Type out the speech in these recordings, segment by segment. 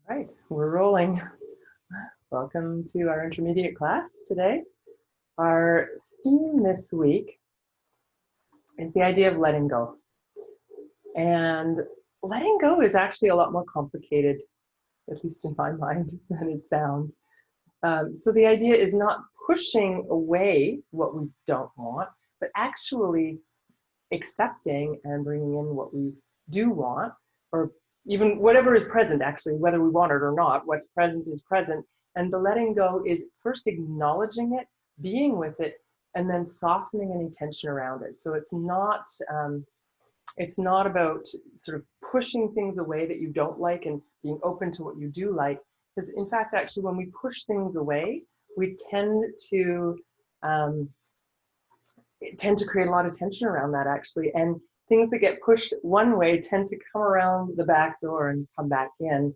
Right, we're rolling. Welcome to our intermediate class today. Our theme this week is the idea of letting go. And letting go is actually a lot more complicated, at least in my mind, than it sounds. So the idea is not pushing away what we don't want, but actually accepting and bringing in what we do want, or even whatever is present, actually, whether we want it or not. What's present is present. And the letting go is first acknowledging it, being with it, and then softening any tension around it. So it's not about sort of pushing things away that you don't like and being open to what you do like. Because in fact, actually, when we push things away, we tend to create a lot of tension around that, actually. And things that get pushed one way tend to come around the back door and come back in,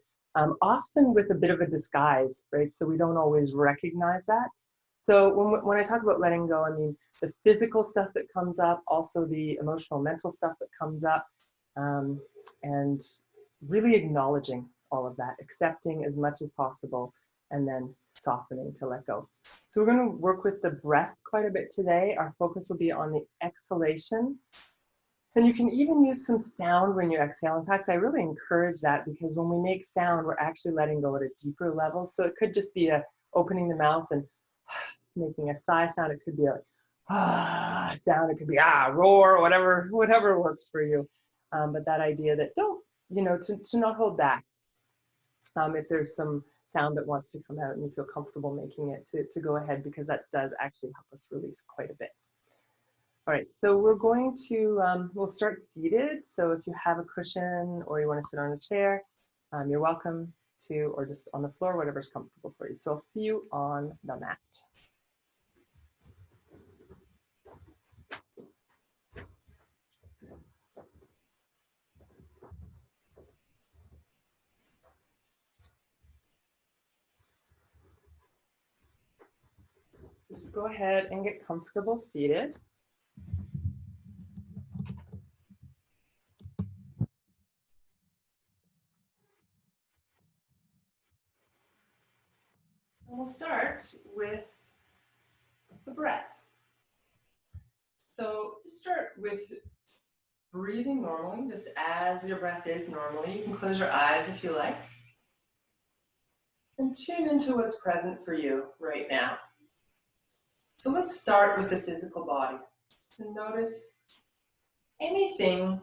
often with a bit of a disguise, right? So we don't always recognize that. So when I talk about letting go, I mean the physical stuff that comes up, also the emotional, mental stuff that comes up, and really acknowledging all of that, accepting as much as possible, and then softening to let go. So we're going to work with the breath quite a bit today. Our focus will be on the exhalation. And you can even use some sound when you exhale. In fact, I really encourage that, because when we make sound, we're actually letting go at a deeper level. So it could just be opening the mouth and making a sigh sound. It could be a sound. It could be roar, whatever works for you. But that idea that to not hold back. If there's some sound that wants to come out and you feel comfortable making it, to go ahead, because that does actually help us release quite a bit. All right, so we're going to, we'll start seated. So if you have a cushion or you want to sit on a chair, you're welcome to, or just on the floor, whatever's comfortable for you. So I'll see you on the mat. So just go ahead and get comfortable seated. And we'll start with the breath. So start with breathing normally, just as your breath is normally. You can close your eyes if you like. And tune into what's present for you right now. So let's start with the physical body. So notice anything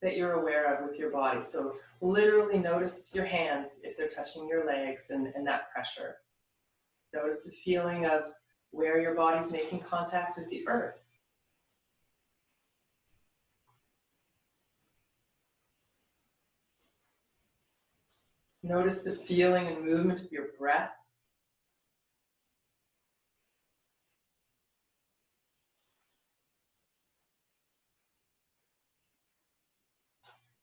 that you're aware of with your body. So literally notice your hands if they're touching your legs and that pressure. Notice the feeling of where your body's making contact with the earth. Notice the feeling and movement of your breath.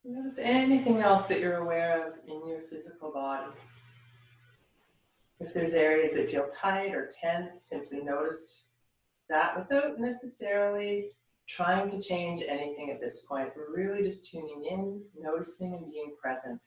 Notice anything else that you're aware of in your physical body. If there's areas that feel tight or tense, simply notice that without necessarily trying to change anything at this point. We're really just tuning in, noticing, and being present.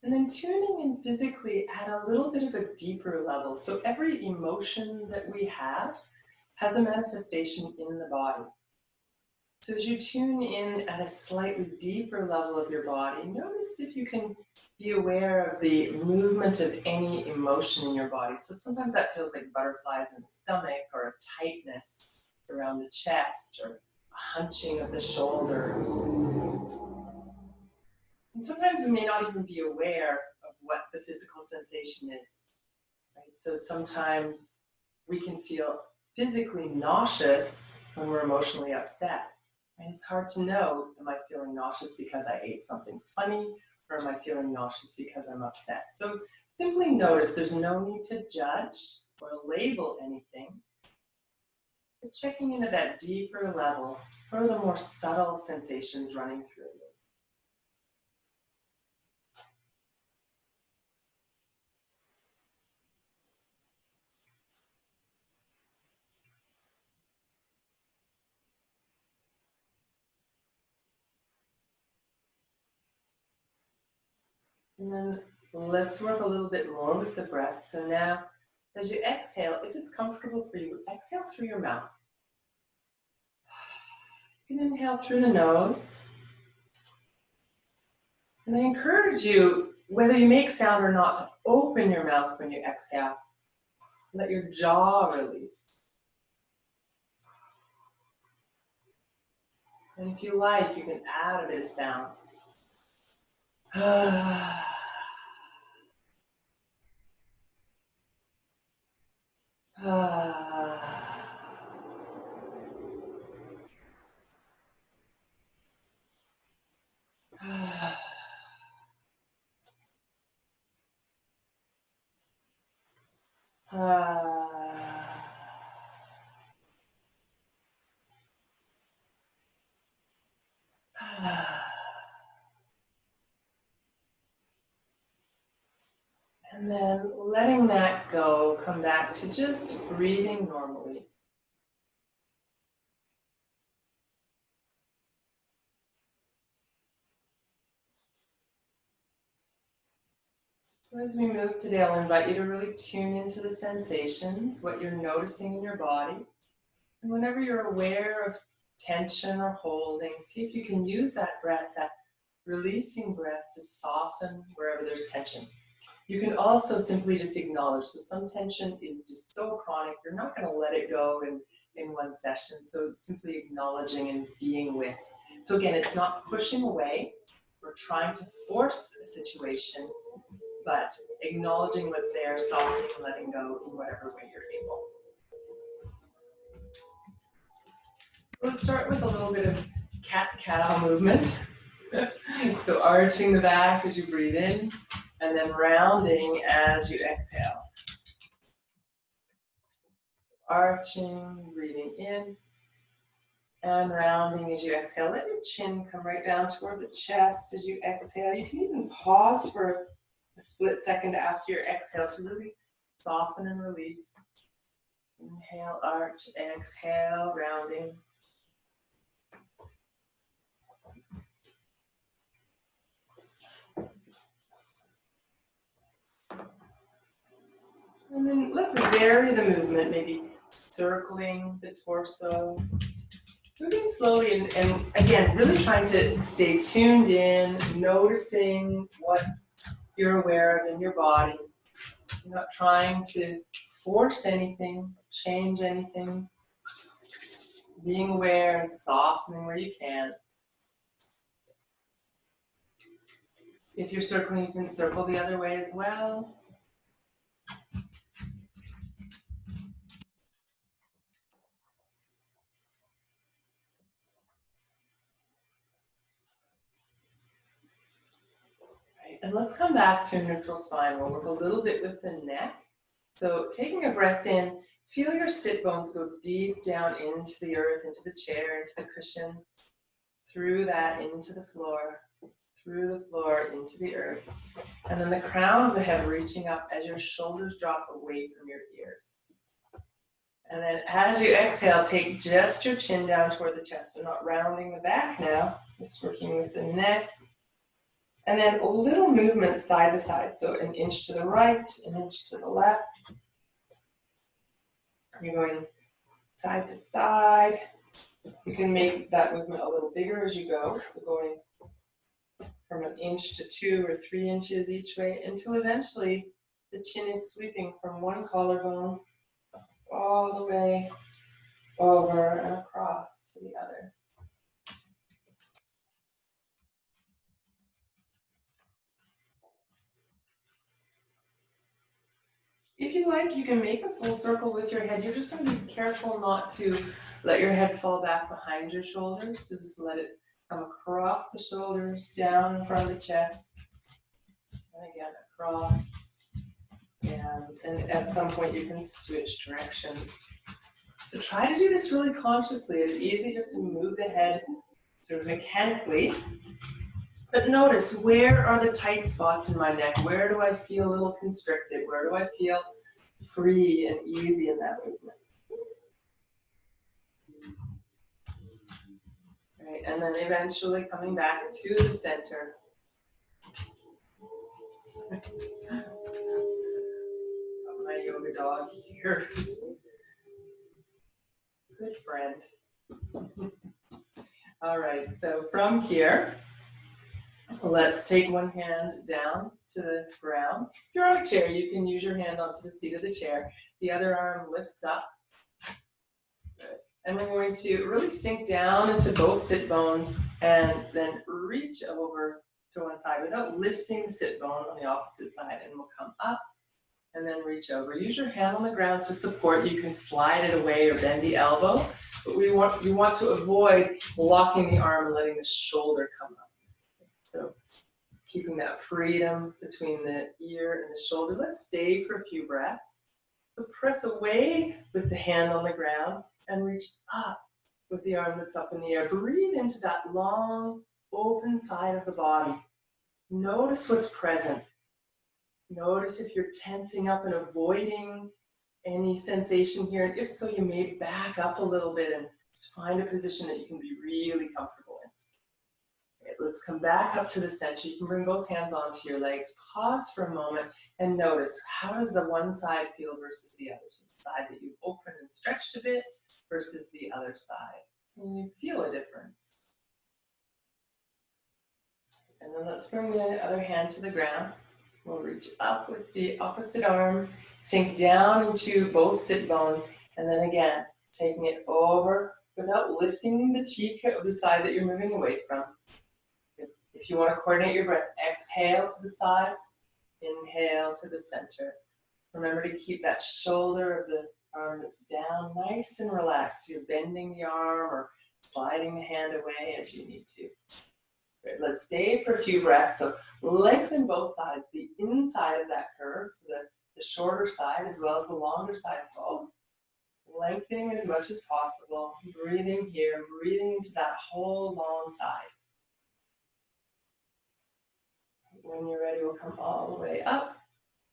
And then tuning in physically at a little bit of a deeper level. So every emotion that we have has a manifestation in the body. So as you tune in at a slightly deeper level of your body, notice if you can be aware of the movement of any emotion in your body. So sometimes that feels like butterflies in the stomach, or a tightness around the chest, or a hunching of the shoulders. And sometimes we may not even be aware of what the physical sensation is. Right? So sometimes we can feel physically nauseous when we're emotionally upset. And it's hard to know, am I feeling nauseous because I ate something funny, or am I feeling nauseous because I'm upset? So simply notice, there's no need to judge or label anything. But checking into that deeper level, what are the more subtle sensations running through you? And then let's work a little bit more with the breath. So now, as you exhale, if it's comfortable for you, exhale through your mouth. You can inhale through the nose. And I encourage you, whether you make sound or not, to open your mouth when you exhale. Let your jaw release. And if you like, you can add a bit of sound. And then letting that go, come back to just breathing normally. So as we move today, I'll invite you to really tune into the sensations, what you're noticing in your body. And whenever you're aware of tension or holding, see if you can use that breath, that releasing breath, to soften wherever there's tension. You can also simply just acknowledge. So some tension is just so chronic, you're not going to let it go in one session. So simply acknowledging and being with. So again, it's not pushing away or trying to force a situation, but acknowledging what's there, softening, letting go in whatever way you're able. So let's start with a little bit of cat-cow movement. So arching the back as you breathe in, and then rounding as you exhale. Arching, breathing in, and rounding as you exhale. Let your chin come right down toward the chest as you exhale. You can even pause for a split second after your exhale to really soften and release. Inhale, arch, exhale, rounding. And then let's vary the movement, maybe circling the torso. Moving slowly and again, really trying to stay tuned in, noticing what you're aware of in your body. You're not trying to force anything, change anything. Being aware and softening where you can. If you're circling, you can circle the other way as well. Right. And let's come back to neutral spine. We'll work a little bit with the neck. So taking a breath in, feel your sit bones go deep down into the earth, into the chair, into the cushion, through that into the floor, through the floor into the earth. And then the crown of the head reaching up as your shoulders drop away from your ears. And then as you exhale, take just your chin down toward the chest. So not rounding the back now, just working with the neck. And then a little movement side to side. So an inch to the right, an inch to the left. You're going side to side. You can make that movement a little bigger as you go. So going from an inch to 2 or 3 inches each way until eventually the chin is sweeping from one collarbone all the way over and across to the other. If you like, you can make a full circle with your head. You're just going to be careful not to let your head fall back behind your shoulders. So just let it come across the shoulders, down in front of the chest, and again across. And at some point you can switch directions. So try to do this really consciously. It's easy just to move the head sort of mechanically. But notice, where are the tight spots in my neck? Where do I feel a little constricted? Where do I feel free and easy in that movement? Right, and then eventually coming back to the center. My yoga dog here. Good friend. All right, so from here, let's take one hand down to the ground. If you're on a chair, you can use your hand onto the seat of the chair. The other arm lifts up. Good. And we're going to really sink down into both sit bones and then reach over to one side without lifting the sit bone on the opposite side. And we'll come up and then reach over. Use your hand on the ground to support. You can slide it away or bend the elbow. But you want to avoid locking the arm and letting the shoulder come up. So keeping that freedom between the ear and the shoulder. Let's stay for a few breaths. So press away with the hand on the ground and reach up with the arm that's up in the air. Breathe into that long, open side of the body. Notice what's present. Notice if you're tensing up and avoiding any sensation here. And if so, you may back up a little bit and just find a position that you can be really comfortable in. Okay, let's come back up to the center. You can bring both hands onto your legs. Pause for a moment and notice, how does the one side feel versus the other? So the side that you've opened and stretched a bit versus the other side. Can you feel a difference? And then let's bring the other hand to the ground. We'll reach up with the opposite arm, sink down into both sit bones, and then again, taking it over without lifting the cheek of the side that you're moving away from. If you want to coordinate your breath, exhale to the side, inhale to the center. Remember to keep that shoulder of the arm that's down nice and relaxed. You're bending the arm or sliding the hand away as you need to. Great. Let's stay for a few breaths. So lengthen both sides, the inside of that curve, so the shorter side as well as the longer side, both. Lengthening as much as possible, breathing here, breathing into that whole long side. When you're ready, we'll come all the way up.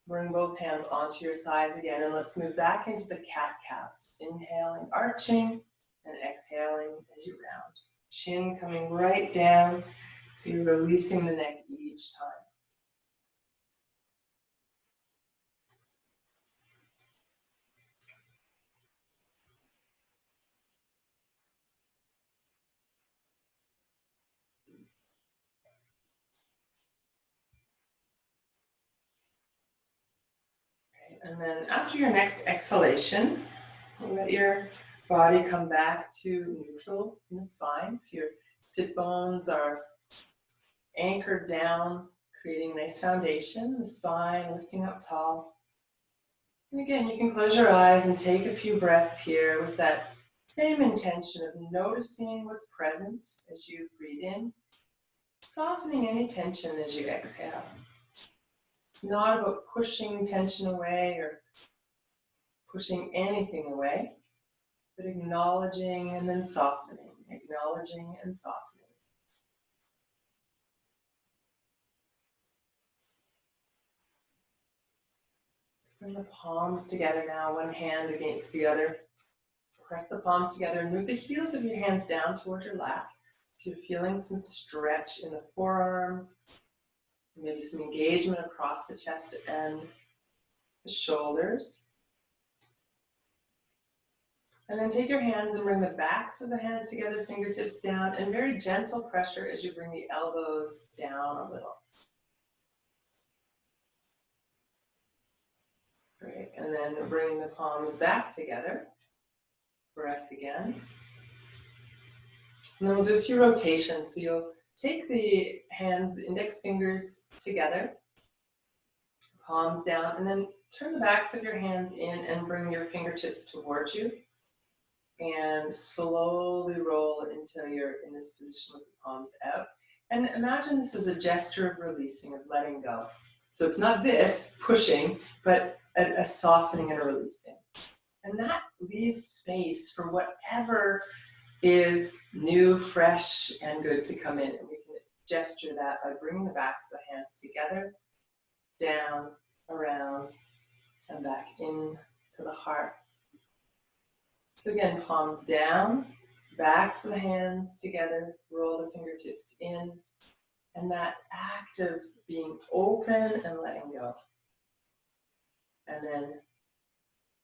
Bring both hands onto your thighs again, and let's move back into the cat-cows. Inhaling, arching, and exhaling as you round. Chin coming right down, so you're releasing the neck each time. Okay, and then after your next exhalation, let your body come back to neutral in the spine. So your sit bones are anchored down, creating a nice foundation, the spine lifting up tall. And again, you can close your eyes and take a few breaths here with that same intention of noticing what's present as you breathe in, softening any tension as you exhale. It's not about pushing tension away or pushing anything away, but acknowledging and then softening, acknowledging and softening. Bring the palms together now, one hand against the other. Press the palms together and move the heels of your hands down towards your lap. So you're feeling some stretch in the forearms, maybe some engagement across the chest and the shoulders. And then take your hands and bring the backs of the hands together, fingertips down, and very gentle pressure as you bring the elbows down a little. Great, and then bring the palms back together. Press again. And then we'll do a few rotations. So you'll take the hands, index fingers together, palms down, and then turn the backs of your hands in and bring your fingertips towards you. And slowly roll until you're in this position with the palms out. And imagine this as a gesture of releasing, of letting go. So it's not this, pushing, but a softening and a releasing. And that leaves space for whatever is new, fresh, and good to come in. And we can gesture that by bringing the backs of the hands together, down, around, and back in to the heart. So again, palms down, backs of the hands together, roll the fingertips in And that act of being open and letting go. And then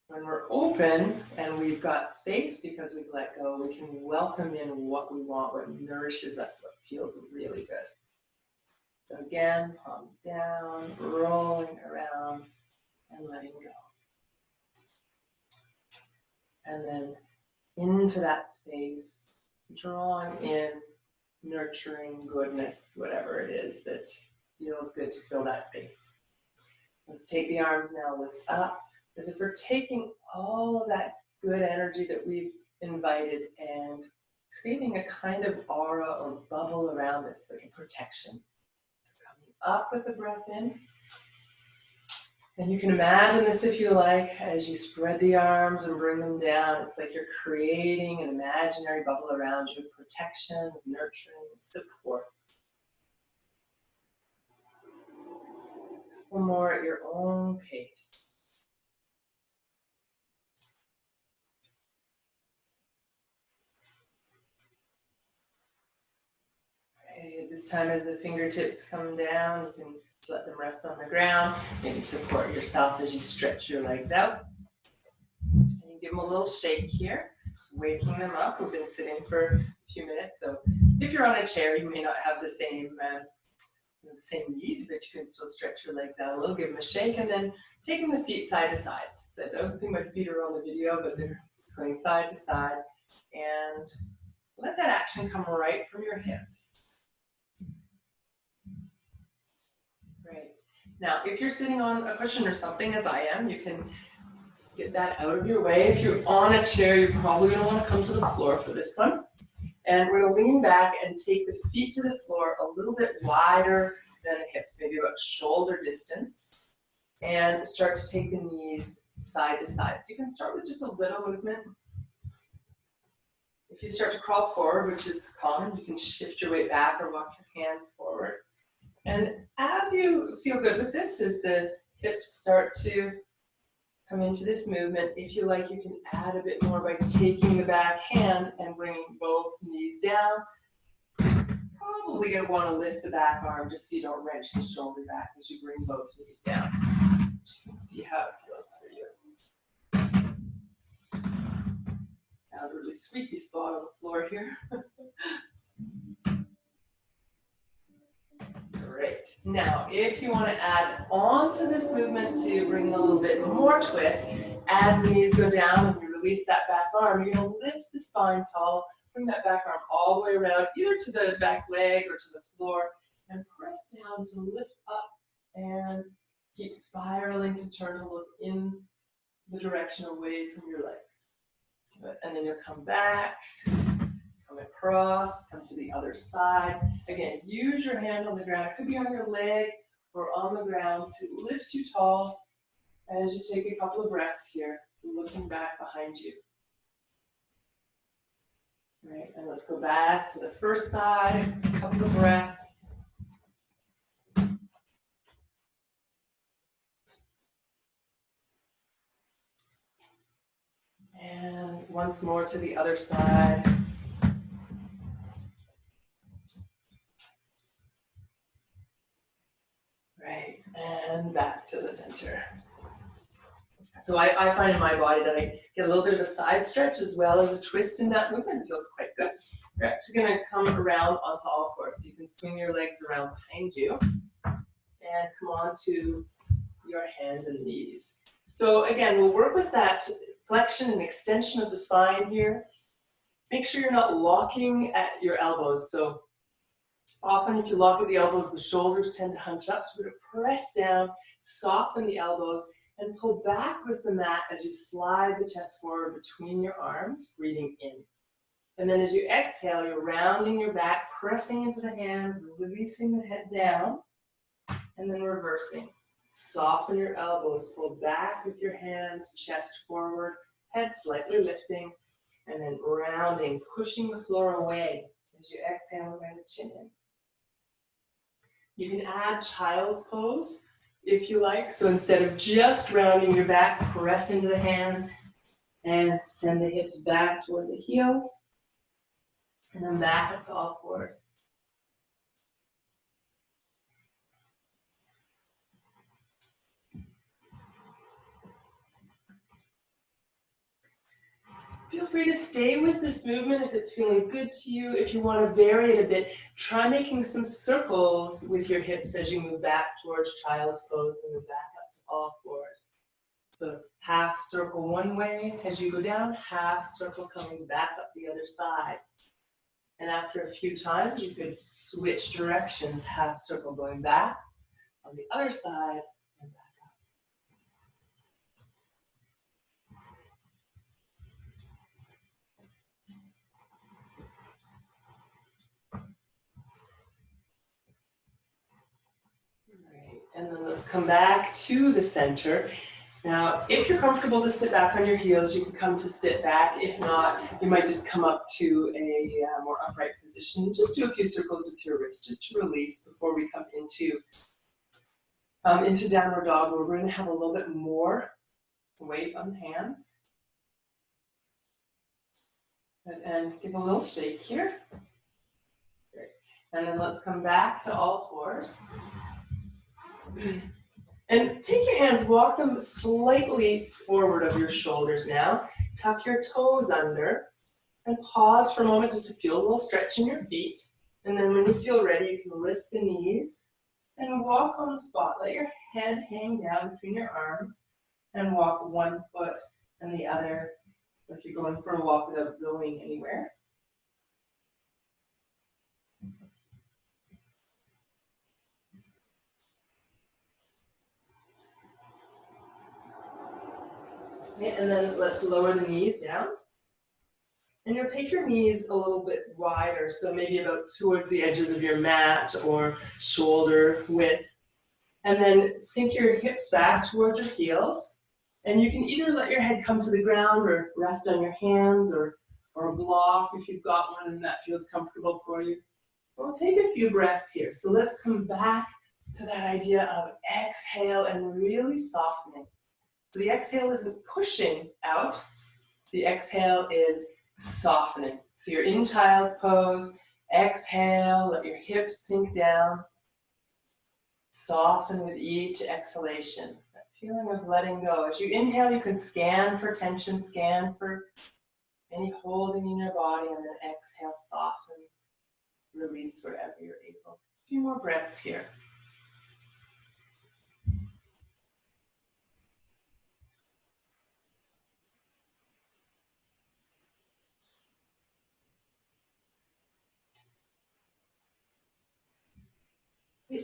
when we're open and we've got space because we've let go, we can welcome in what we want, what nourishes us, what feels really good. So again, palms down, rolling around and letting go. And then into that space, drawing in nurturing goodness, whatever it is that feels good to fill that space. Let's take the arms now, lift up, as if we're taking all of that good energy that we've invited and creating a kind of aura or bubble around us, like a protection. So coming up with the breath in. And you can imagine this if you like, as you spread the arms and bring them down. It's like you're creating an imaginary bubble around you of protection, of nurturing, support. One more at your own pace. Okay, this time as the fingertips come down, you can just let them rest on the ground. Maybe support yourself as you stretch your legs out. And you give them a little shake here, just waking them up. We've been sitting for a few minutes, so if you're on a chair, you may not have the same need, but you can still stretch your legs out a little, give them a shake, and then taking the feet side to side. So I don't think my feet are on the video, but they're going side to side. And let that action come right from your hips. Great. Now, if you're sitting on a cushion or something, as I am, you can get that out of your way. If you're on a chair, you're probably going to want to come to the floor for this one. And we're going to lean back and take the feet to the floor a little bit wider than the hips, maybe about shoulder distance, and start to take the knees side to side. So you can start with just a little movement. If you start to crawl forward, which is common, you can shift your weight back or walk your hands forward. And as you feel good with this, as the hips start to come into this movement, if you like, you can add a bit more by taking the back hand and bringing both knees down. So you're probably going to want to lift the back arm just so you don't wrench the shoulder back as you bring both knees down. You can see how it feels for you. Now a really squeaky spot on the floor here. Great. Now, if you want to add on to this movement to bring a little bit more twist, as the knees go down and you release that back arm, you're going to lift the spine tall, bring that back arm all the way around, either to the back leg or to the floor, and press down to lift up and keep spiraling to turn to look in the direction away from your legs. Good. And then you'll come back. Come across, come to the other side. Again, use your hand on the ground. It could be on your leg or on the ground to lift you tall as you take a couple of breaths here, looking back behind you. All right, and let's go back to the first side, a couple of breaths. And once more to the other side. Right, and back to the center. So I find in my body that I get a little bit of a side stretch as well as a twist in that movement. It feels quite good. You're actually going to come around onto all fours. So you can swing your legs around behind you and come onto your hands and knees. So again, we'll work with that flexion and extension of the spine here. Make sure you're not locking at your elbows. So often if you lock at the elbows, the shoulders tend to hunch up. So we're going to press down, soften the elbows, and pull back with the mat as you slide the chest forward between your arms, breathing in. And then as you exhale, you're rounding your back, pressing into the hands, releasing the head down, and then reversing. Soften your elbows, pull back with your hands, chest forward, head slightly lifting, and then rounding, pushing the floor away. As you exhale, we're going to chin in. You can add child's pose if you like. So instead of just rounding your back, press into the hands and send the hips back toward the heels. And then back up to all fours. feel free to stay with this movement if it's feeling good to you. If you want to vary it a bit, try making some circles with your hips as you move back towards child's pose and move back up to all fours. So half circle one way as you go down, half circle coming back up the other side. And after a few times, you could switch directions, half circle going back on the other side and back up. Right. And then let's come back to the center. Now, if you're comfortable to sit back on your heels, you can come to sit back. If not, you might just come up to a more upright position. Just do a few circles with your wrist, just to release before we come into downward dog, where we're going to have a little bit more weight on the hands. And give a little shake here. Great. And then let's come back to all fours. And take your hands, walk them slightly forward of your shoulders now. Tuck your toes under and pause for a moment just to feel a little stretch in your feet. And then when you feel ready, you can lift the knees and walk on the spot. Let your head hang down between your arms and walk one foot and the other, like you're going for a walk without going anywhere. Okay, and then let's lower the knees down. And you'll take your knees a little bit wider, so maybe about towards the edges of your mat or shoulder width. And then sink your hips back towards your heels. And you can either let your head come to the ground or rest on your hands or a block if you've got one and that feels comfortable for you. We'll take a few breaths here. So let's come back to that idea of exhale and really softening. So the exhale isn't pushing out. The exhale is softening. So you're in child's pose. Exhale, let your hips sink down. Soften with each exhalation. That feeling of letting go. As you inhale, you can scan for tension, scan for any holding in your body, and then exhale, soften, release wherever you're able. A few more breaths here.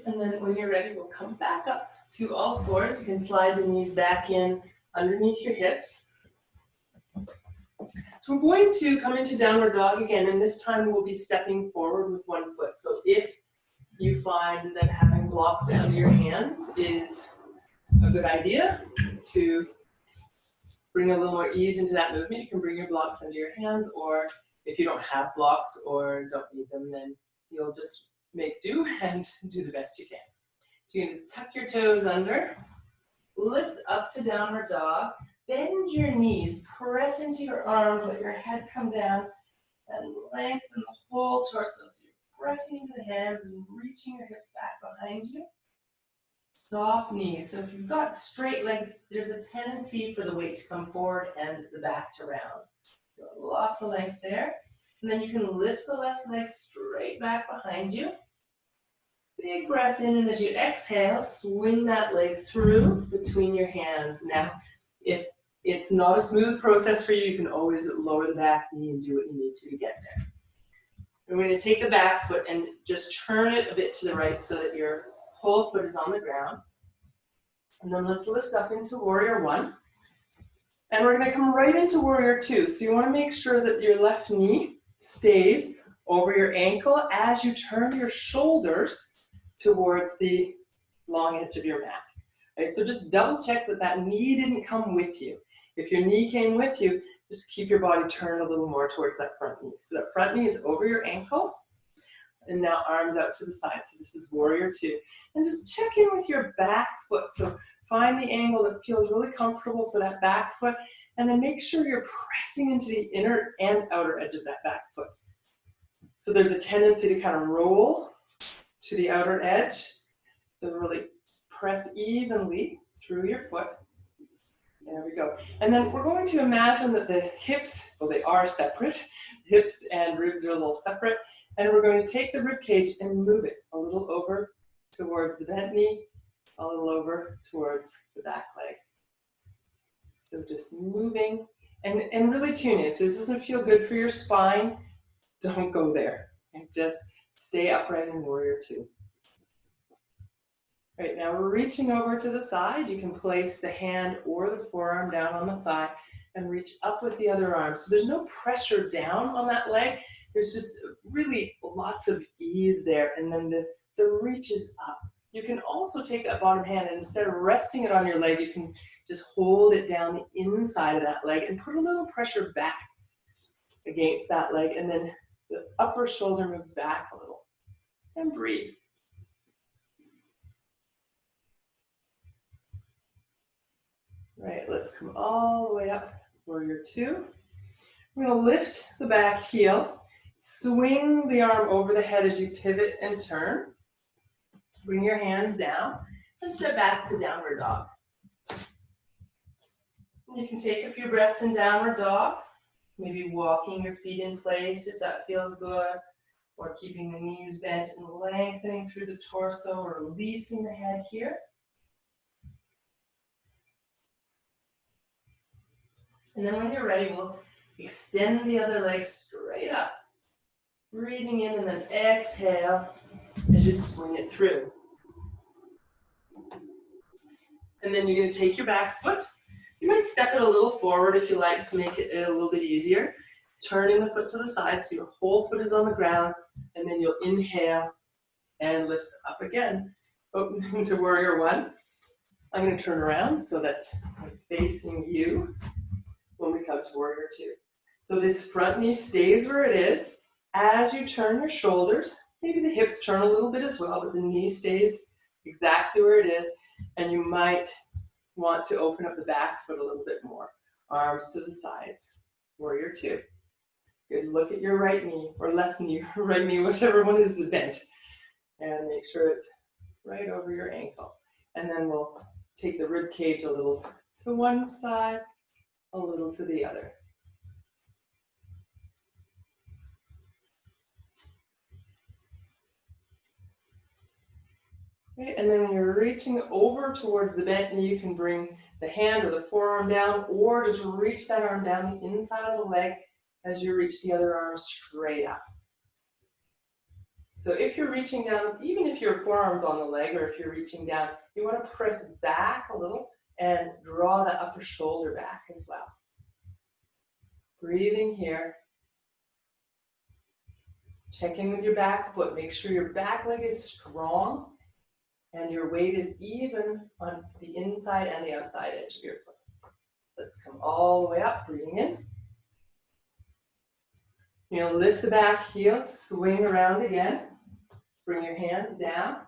And then when you're ready, we'll come back up to all fours. You can slide the knees back in underneath your hips. So we're going to come into downward dog again, and this time we'll be stepping forward with one foot. So if you find that having blocks under your hands is a good idea to bring a little more ease into that movement, you can bring your blocks under your hands, or if you don't have blocks or don't need them, then you'll just make do and do the best you can. So you're going to tuck your toes under, lift up to downward dog, bend your knees, press into your arms, let your head come down, and lengthen the whole torso. So you're pressing into the hands and reaching your hips back behind you. Soft knees. So if you've got straight legs, there's a tendency for the weight to come forward and the back to round. So lots of length there. And then you can lift the left leg straight back behind you. Big breath in, and as you exhale, swing that leg through between your hands. Now, if it's not a smooth process for you, you can always lower the back knee and do what you need to get there. And we're going to take the back foot and just turn it a bit to the right so that your whole foot is on the ground. And then let's lift up into Warrior One. And we're going to come right into Warrior Two. So you want to make sure that your left knee stays over your ankle as you turn your shoulders towards the long edge of your mat. Right? So just double check that that knee didn't come with you. If your knee came with you, just keep your body turned a little more towards that front knee. So that front knee is over your ankle, and now arms out to the side. So this is Warrior Two. And just check in with your back foot. So find the angle that feels really comfortable for that back foot, and then make sure you're pressing into the inner and outer edge of that back foot. So there's a tendency to kind of roll to the outer edge. So really press evenly through your foot. There we go. And then we're going to imagine that the hips, well, they are separate. Hips and ribs are a little separate. And we're going to take the rib cage and move it a little over towards the bent knee, a little over towards the back leg. So just moving and really tune in. If this doesn't feel good for your spine, don't go there. And just stay upright in warrior two. Right, now we're reaching over to the side. You can place the hand or the forearm down on the thigh and reach up with the other arm. So there's no pressure down on that leg. There's just really lots of ease there. And then the reach is up. You can also take that bottom hand and instead of resting it on your leg, you can just hold it down the inside of that leg and put a little pressure back against that leg. And then the upper shoulder moves back a little. And breathe. Right, let's come all the way up, warrior two. We're gonna lift the back heel, swing the arm over the head as you pivot and turn. Bring your hands down and step back to downward dog. You can take a few breaths in downward dog, maybe walking your feet in place if that feels good, or keeping the knees bent and lengthening through the torso, or releasing the head here. And then when you're ready, we'll extend the other leg straight up. Breathing in and then exhale as you swing it through. And then you're going to take your back foot. You might step it a little forward if you like to make it a little bit easier. Turning the foot to the side so your whole foot is on the ground. And then you'll inhale and lift up again. Open to warrior one. I'm going to turn around so that I'm facing you when we come to warrior two. So this front knee stays where it is. As you turn your shoulders, maybe the hips turn a little bit as well, but the knee stays exactly where it is. And you might want to open up the back foot a little bit more. Arms to the sides. Warrior two. Good. Look at your right knee or left knee, right knee, whichever one is bent. And make sure it's right over your ankle. And then we'll take the rib cage a little to one side, a little to the other. Okay, and then when you're reaching over towards the bent knee, you can bring the hand or the forearm down, or just reach that arm down the inside of the leg as you reach the other arm straight up. So if you're reaching down, even if your forearm's on the leg, or if you're reaching down, you want to press back a little and draw the upper shoulder back as well. Breathing here. Check in with your back foot. Make sure your back leg is strong and your weight is even on the inside and the outside edge of your foot. Let's come all the way up, breathing in. You'll lift the back heel, swing around again. Bring your hands down.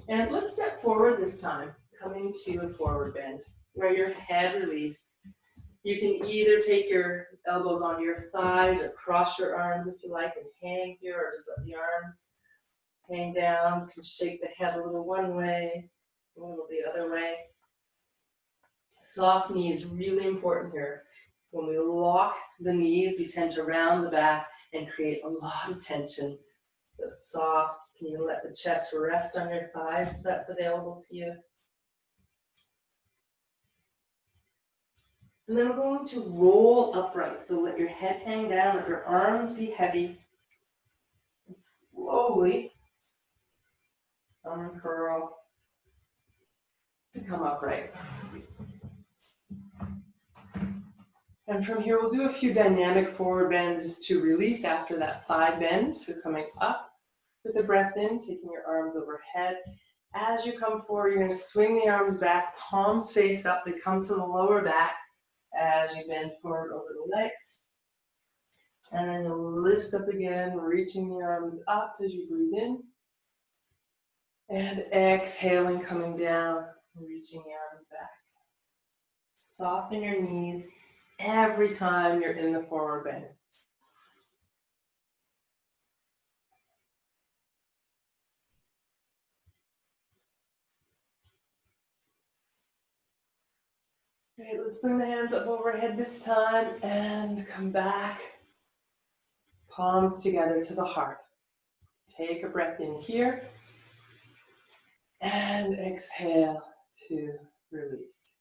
And let's step forward this time, coming to a forward bend, where your head release. You can either take your elbows onto your thighs or cross your arms if you like and hang here, or just let the arms hang down. You can shake the head a little one way, a little the other way. Soft knee is really important here. When we lock the knees, we tend to round the back and create a lot of tension. So soft, can you let the chest rest on your thighs if that's available to you? And then we're going to roll upright. So let your head hang down, let your arms be heavy. And slowly uncurl to come upright. And from here, we'll do a few dynamic forward bends just to release after that side bend. So coming up with the breath in, taking your arms overhead. As you come forward, you're going to swing the arms back, palms face up. They come to the lower back as you bend forward over the legs. And then you'll lift up again, reaching the arms up as you breathe in. And exhaling, coming down, reaching the arms back. Soften your knees every time you're in the forward bend. Great, let's bring the hands up overhead this time and come back. Palms together to the heart. Take a breath in here and exhale to release.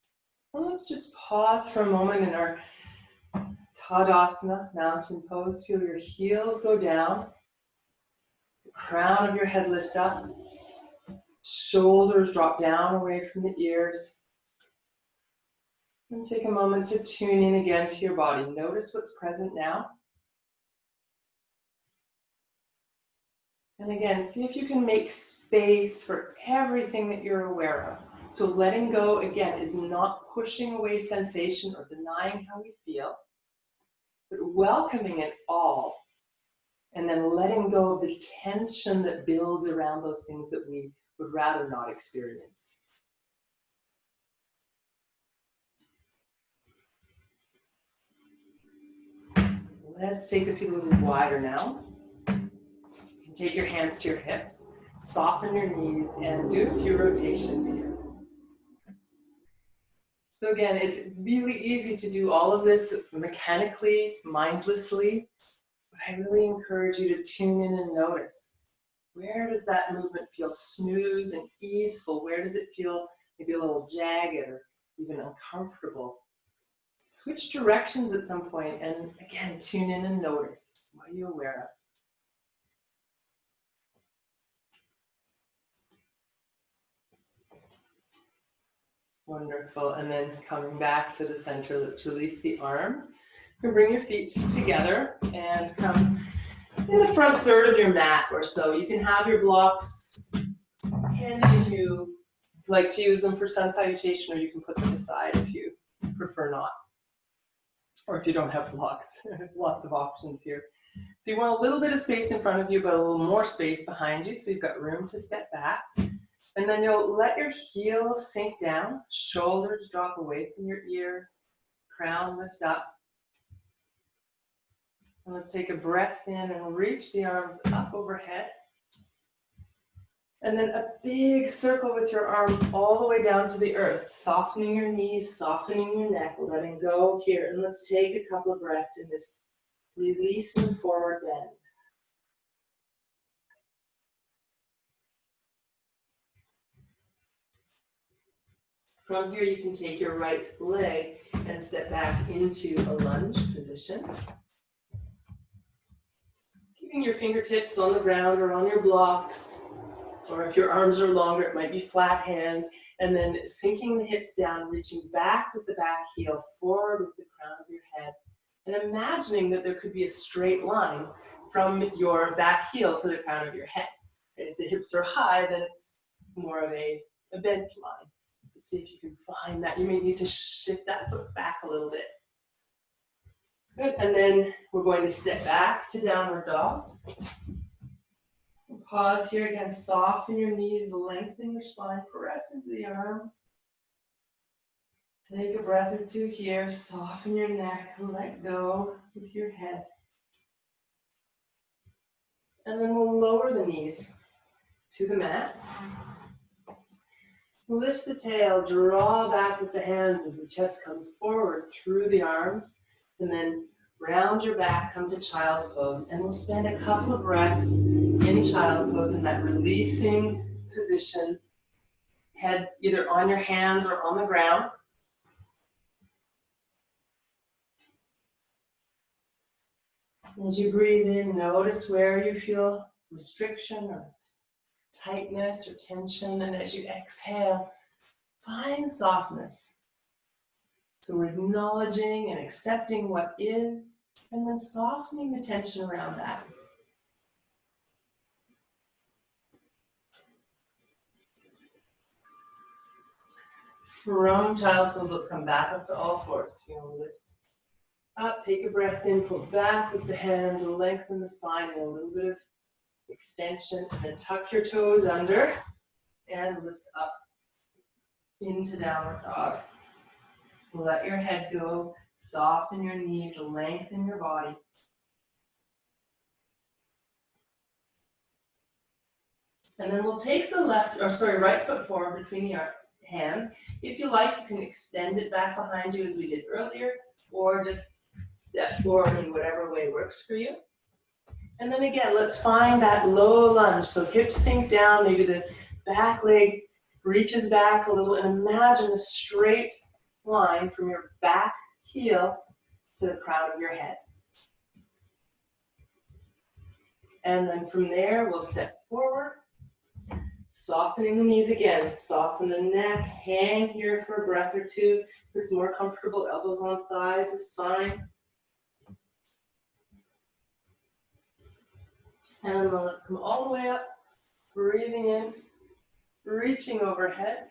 And let's just pause for a moment in our Tadasana, mountain pose. Feel your heels go down, the crown of your head lift up, shoulders drop down away from the ears. And take a moment to tune in again to your body. Notice what's present now. And again, see if you can make space for everything that you're aware of. So letting go, again, is not pushing away sensation or denying how we feel, but welcoming it all. And then letting go of the tension that builds around those things that we would rather not experience. Let's take the feet a little wider now. Take your hands to your hips, soften your knees, and do a few rotations here. So again, it's really easy to do all of this mechanically, mindlessly, but I really encourage you to tune in and notice. Where does that movement feel smooth and easeful? Where does it feel maybe a little jagged or even uncomfortable? Switch directions at some point and again, tune in and notice. What are you aware of? Wonderful. And then coming back to the center, let's release the arms. You can bring your feet together and come in the front third of your mat or so. You can have your blocks handy if you like to use them for sun salutation, or you can put them aside if you prefer not. Or if you don't have blocks, lots of options here. So you want a little bit of space in front of you, but a little more space behind you, so you've got room to step back. And then you'll let your heels sink down, shoulders drop away from your ears, crown lift up. And let's take a breath in and reach the arms up overhead. And then a big circle with your arms all the way down to the earth, softening your knees, softening your neck, letting go here. And let's take a couple of breaths in this releasing forward bend. From here, you can take your right leg and step back into a lunge position. Keeping your fingertips on the ground or on your blocks, or if your arms are longer, it might be flat hands, and then sinking the hips down, reaching back with the back heel, forward with the crown of your head, and imagining that there could be a straight line from your back heel to the crown of your head. And if the hips are high, then it's more of a bent line. So see if you can find that. You may need to shift that foot back a little bit. Good, and then we're going to step back to downward dog. Pause here again, soften your knees, lengthen your spine, press into the arms. Take a breath or two here, soften your neck, let go with your head. And then we'll lower the knees to the mat. Lift the tail, draw back with the hands as the chest comes forward through the arms, and then round your back, come to child's pose, and we'll spend a couple of breaths in child's pose in that releasing position, head either on your hands or on the ground. As you breathe in, notice where you feel restriction or tightness or tension, and as you exhale, find softness. So we're acknowledging and accepting what is, and then softening the tension around that. From child's pose, let's come back up to all fours. Lift up, take a breath in, pull back with the hands, lengthen the spine, and a little bit of extension, and then tuck your toes under and lift up into downward dog. Let your head go, soften your knees, lengthen your body. And then we'll take the right foot forward between the hands. If you like, you can extend it back behind you as we did earlier, or just step forward in whatever way works for you. And then again, let's find that low lunge. So hips sink down, maybe the back leg reaches back a little, and imagine a straight line from your back heel to the crown of your head. And then from there, we'll step forward, softening the knees again, soften the neck, hang here for a breath or two. If it's more comfortable, elbows on thighs is fine. And then let's come all the way up, breathing in, reaching overhead,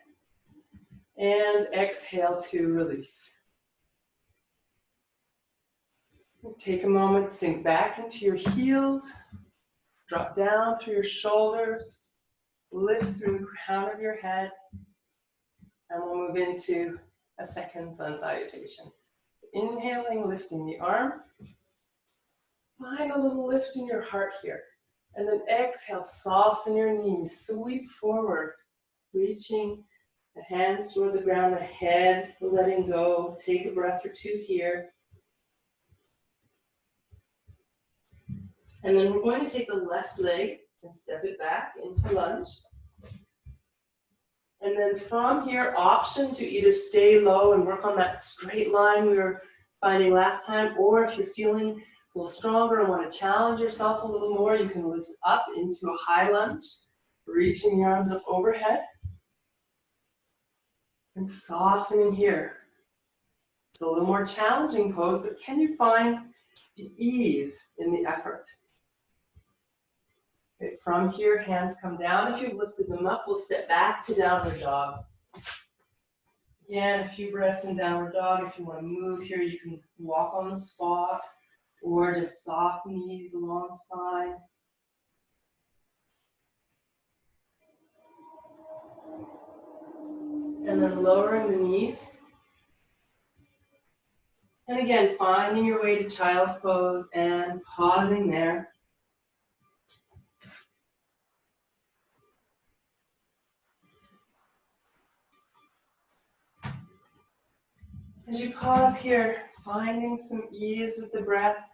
and exhale to release. Take a moment, sink back into your heels, drop down through your shoulders, lift through the crown of your head, and we'll move into a second sun salutation. Inhaling, lifting the arms. Find a little lift in your heart here. And then exhale, soften your knees, sweep forward, reaching the hands toward the ground, the head letting go. Take a breath or two here. And then we're going to take the left leg and step it back into lunge. And then from here, option to either stay low and work on that straight line we were finding last time, or if you're feeling a little stronger and want to challenge yourself a little more, you can lift up into a high lunge, reaching the arms up overhead, and softening here. It's a little more challenging pose, but can you find the ease in the effort? Okay, from here, hands come down. If you've lifted them up, we'll step back to downward dog. Again, a few breaths in downward dog. If you want to move here, you can walk on the spot or just soften the knees along the spine. And then lowering the knees. And again, finding your way to child's pose and pausing there. As you pause here, finding some ease with the breath.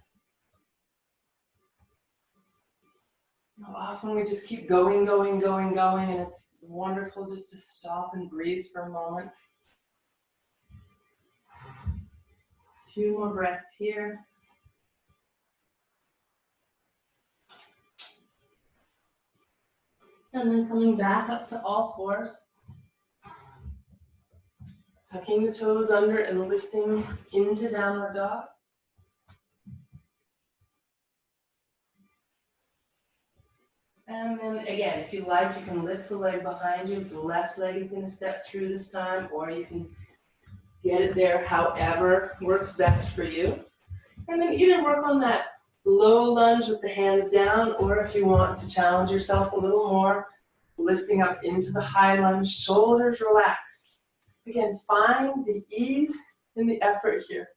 Often we just keep going, and it's wonderful just to stop and breathe for a moment. A few more breaths here. And then coming back up to all fours. Tucking the toes under and lifting into downward dog. And then again, if you like, you can lift the leg behind you. The left leg is going to step through this time, or you can get it there however works best for you. And then either work on that low lunge with the hands down, or if you want to challenge yourself a little more, lifting up into the high lunge, shoulders relaxed. Again, find the ease in the effort here.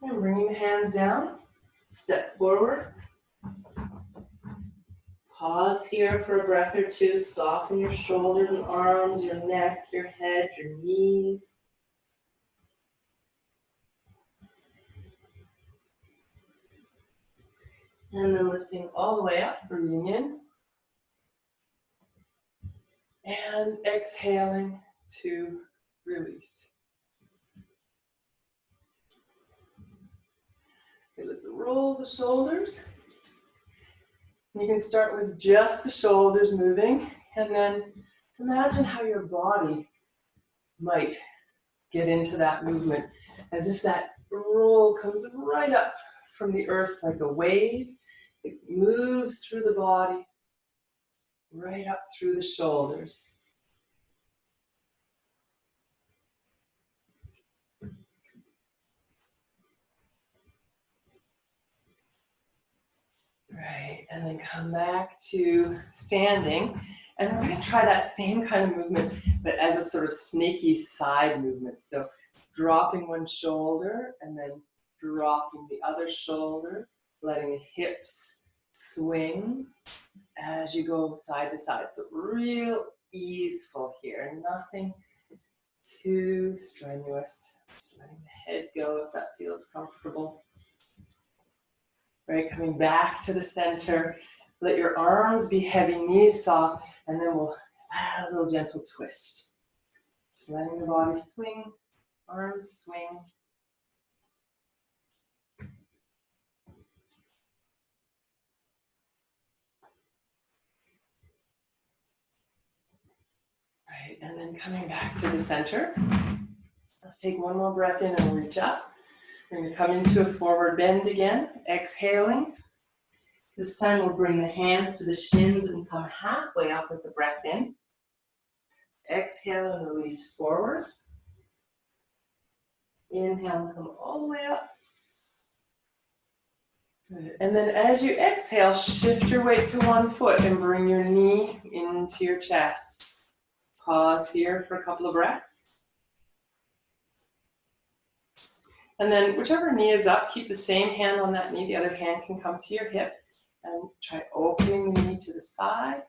And bringing the hands down, step forward. Pause here for a breath or two. Soften your shoulders and arms, your neck, your head, your knees. And then lifting all the way up, breathing in. And exhaling to release. Okay, let's roll the shoulders. You can start with just the shoulders moving, and then imagine how your body might get into that movement, as if that roll comes right up from the earth like a wave. It moves through the body, right up through the shoulders. Right, and then come back to standing. And we're going to try that same kind of movement, but as a sort of snaky side movement. So dropping one shoulder and then dropping the other shoulder, letting the hips swing. as you go side to side. So real easeful here, nothing too strenuous. Just letting the head go if that feels comfortable. Right, coming back to the center. Let your arms be heavy, knees soft, and then we'll add a little gentle twist. Just letting the body swing, arms swing. Right, and then coming back to the center. Let's take one more breath in and reach up. We're going to come into a forward bend again, exhaling. This time we'll bring the hands to the shins and come halfway up with the breath in. Exhale and release forward. Inhale and come all the way up. Good. And then as you exhale, shift your weight to one foot and bring your knee into your chest. Pause here for a couple of breaths. And then whichever knee is up, keep the same hand on that knee. The other hand can come to your hip. And try opening the knee to the side.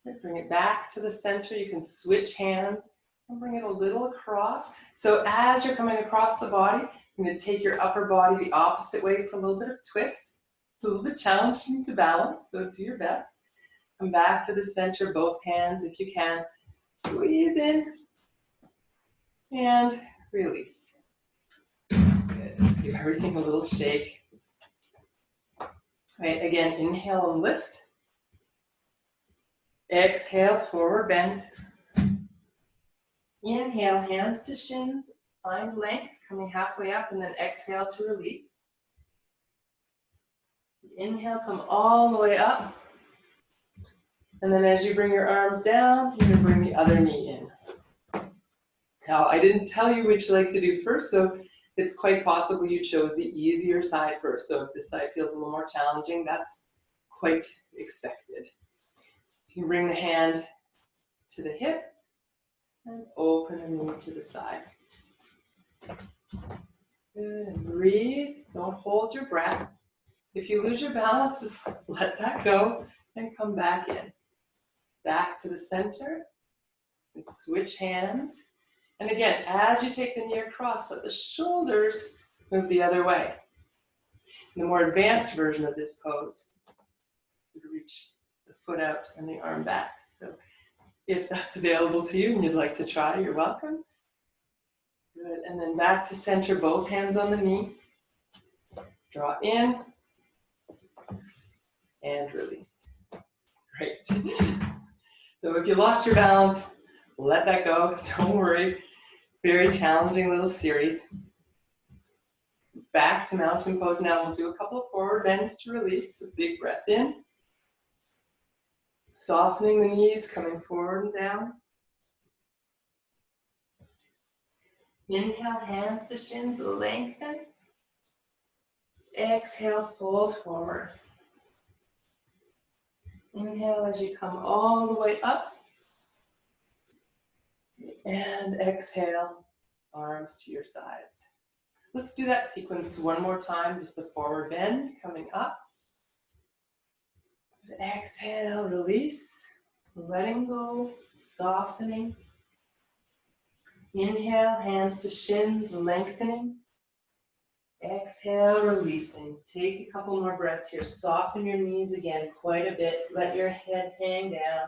And bring it back to the center. You can switch hands and bring it a little across. So as you're coming across the body, you're going to take your upper body the opposite way for a little bit of twist. It's a little bit challenging to balance, so do your best. Come back to the center, both hands if you can. Squeeze in and release. Good. Just give everything a little shake. Right, again, inhale and lift. Exhale, forward bend. Inhale, hands to shins, find length, coming halfway up, and then exhale to release. Inhale, come all the way up. And then as you bring your arms down, you're gonna bring the other knee in. Now, I didn't tell you which leg to do first, so it's quite possible you chose the easier side first. So if this side feels a little more challenging, that's quite expected. You can bring the hand to the hip and open the knee to the side. Good, and breathe, don't hold your breath. If you lose your balance, just let that go and come back in. Back to the center and switch hands. And again, as you take the knee across, let the shoulders move the other way. In the more advanced version of this pose, you reach the foot out and the arm back. So if that's available to you and you'd like to try, you're welcome. Good, and then back to center, both hands on the knee. Draw in and release. Great. So if you lost your balance, let that go, don't worry. Very challenging little series. Back to mountain pose now. We'll do a couple of forward bends to release. A big breath in. Softening the knees, coming forward and down. Inhale, hands to shins, lengthen. Exhale, fold forward. Inhale as you come all the way up. And exhale, arms to your sides. Let's do that sequence one more time, just the forward bend coming up. Exhale, release, letting go, softening. Inhale, hands to shins, lengthening. Exhale, releasing. Take a couple more breaths here. Soften your knees again quite a bit. Let your head hang down.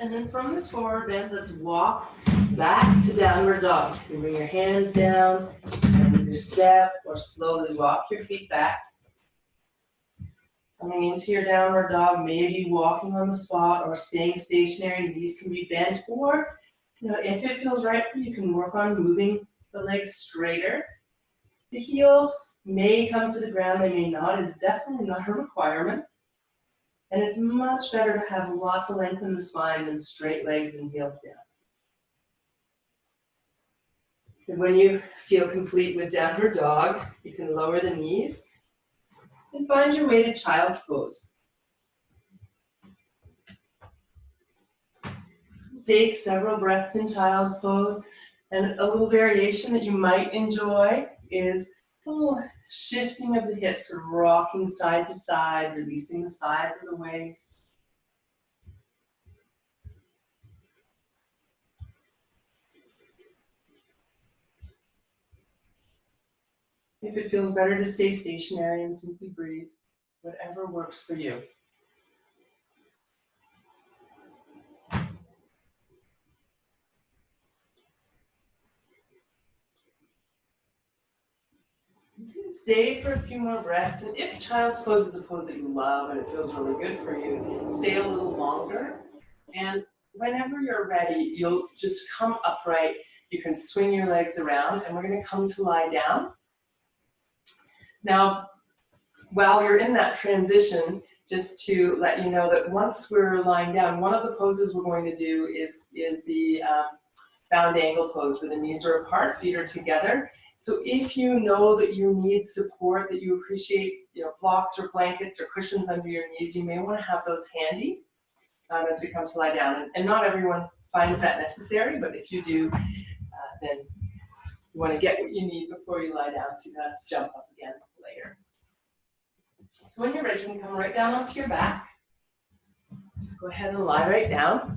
And then from this forward bend, let's walk back to downward dog. So you bring your hands down, and either step or slowly walk your feet back. Coming into your downward dog, maybe walking on the spot or staying stationary. Knees can be bent, or if it feels right for you, you can work on moving the legs straighter. The heels may come to the ground, they may not. It's definitely not a requirement. And it's much better to have lots of length in the spine than straight legs and heels down. And when you feel complete with downward dog, you can lower the knees and find your way to child's pose. Take several breaths in child's pose. And a little variation that you might enjoy is a little shifting of the hips, sort of rocking side to side, releasing the sides of the waist. If it feels better to stay stationary and simply breathe, whatever works for you. You can stay for a few more breaths, and if child's pose is a pose that you love and it feels really good for you, stay a little longer. And whenever you're ready, you'll just come upright. You can swing your legs around, and we're going to come to lie down. Now, while you're in that transition, just to let you know that once we're lying down, one of the poses we're going to do is the bound angle pose, where the knees are apart, feet are together. So if you know that you need support, that you appreciate, blocks or blankets or cushions under your knees, you may want to have those handy as we come to lie down. And not everyone finds that necessary, but if you do, then you want to get what you need before you lie down, so you don't have to jump up again later. So when you're ready, you can come right down onto your back. Just go ahead and lie right down.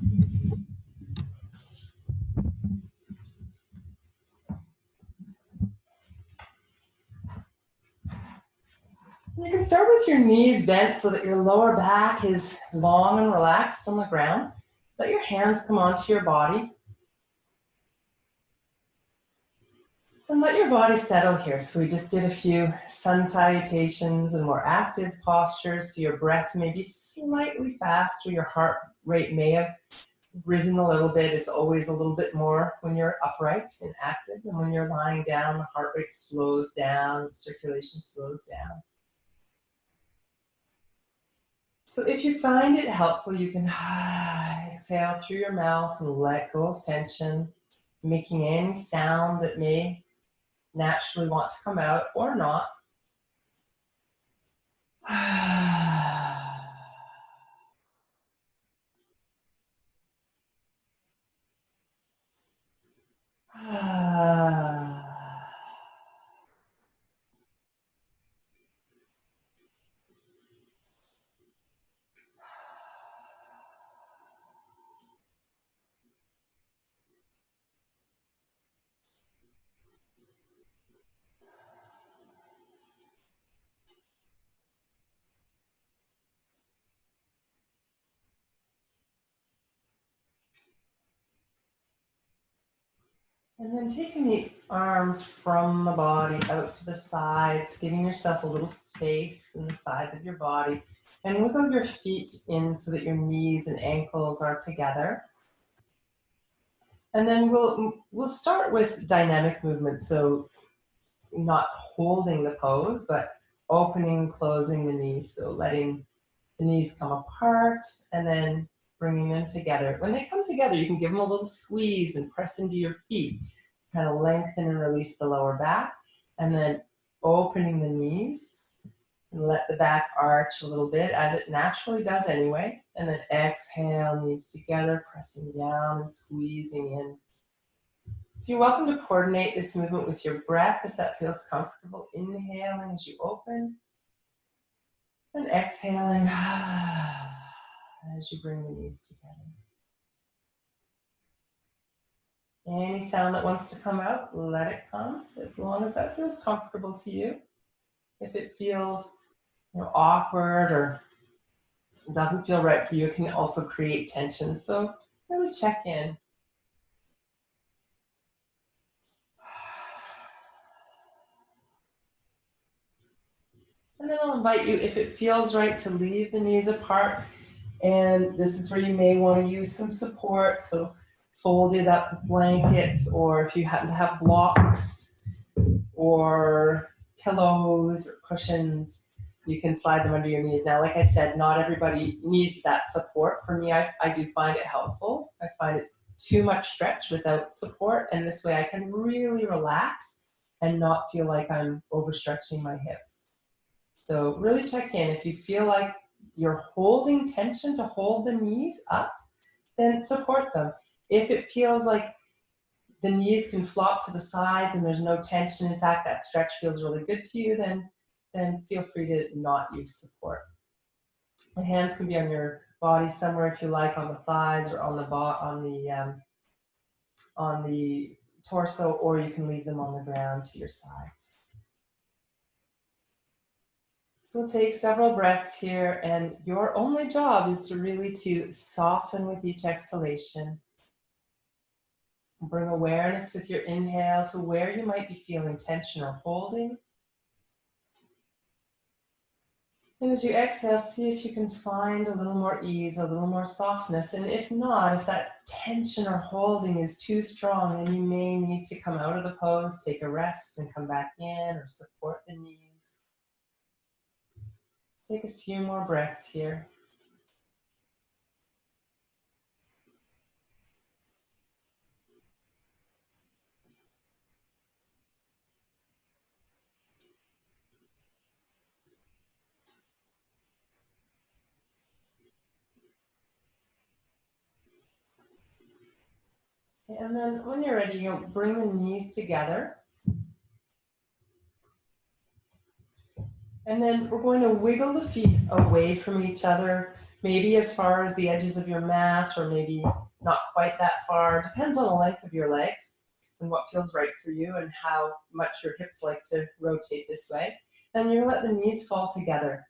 You can start with your knees bent so that your lower back is long and relaxed on the ground. Let your hands come onto your body. And let your body settle here. So we just did a few sun salutations and more active postures. So your breath may be slightly faster. Your heart rate may have risen a little bit. It's always a little bit more when you're upright and active. And when you're lying down, the heart rate slows down, circulation slows down. So if you find it helpful, you can exhale through your mouth and let go of tension, making any sound that may naturally want to come out or not. And then taking the arms from the body out to the sides, giving yourself a little space in the sides of your body. And wiggle your feet in so that your knees and ankles are together. And then we'll start with dynamic movement. So not holding the pose, but opening, closing the knees. So letting the knees come apart and then bringing them together. When they come together, you can give them a little squeeze and press into your feet. Kind of lengthen and release the lower back, and then opening the knees and let the back arch a little bit, as it naturally does anyway. And then exhale, knees together, pressing down and squeezing in. So you're welcome to coordinate this movement with your breath if that feels comfortable. Inhaling as you open, and exhaling as you bring the knees together. Any sound that wants to come out, let it come, as long as that feels comfortable to you. If it feels awkward or doesn't feel right for you, it can also create tension. So really check in. And then I'll invite you, if it feels right, to leave the knees apart. And this is where you may want to use some support. So fold it up with blankets, or if you happen to have blocks or pillows or cushions, you can slide them under your knees. Now, like I said, not everybody needs that support. For me, I do find it helpful. I find it's too much stretch without support, and this way I can really relax and not feel like I'm overstretching my hips. So really check in. If you feel like you're holding tension to hold the knees up, then support them. If it feels like the knees can flop to the sides and there's no tension, in fact, that stretch feels really good to you, then feel free to not use support. The hands can be on your body somewhere if you like, on the thighs or on the torso, or you can leave them on the ground to your sides. So take several breaths here, and your only job is to really soften with each exhalation. Bring awareness with your inhale to where you might be feeling tension or holding. And as you exhale, see if you can find a little more ease, a little more softness. And if not, if that tension or holding is too strong, then you may need to come out of the pose, take a rest, and come back in, or support the knees. Take a few more breaths here. And then when you're ready, you'll bring the knees together. And then we're going to wiggle the feet away from each other, maybe as far as the edges of your mat, or maybe not quite that far. Depends on the length of your legs and what feels right for you and how much your hips like to rotate this way. And you let the knees fall together.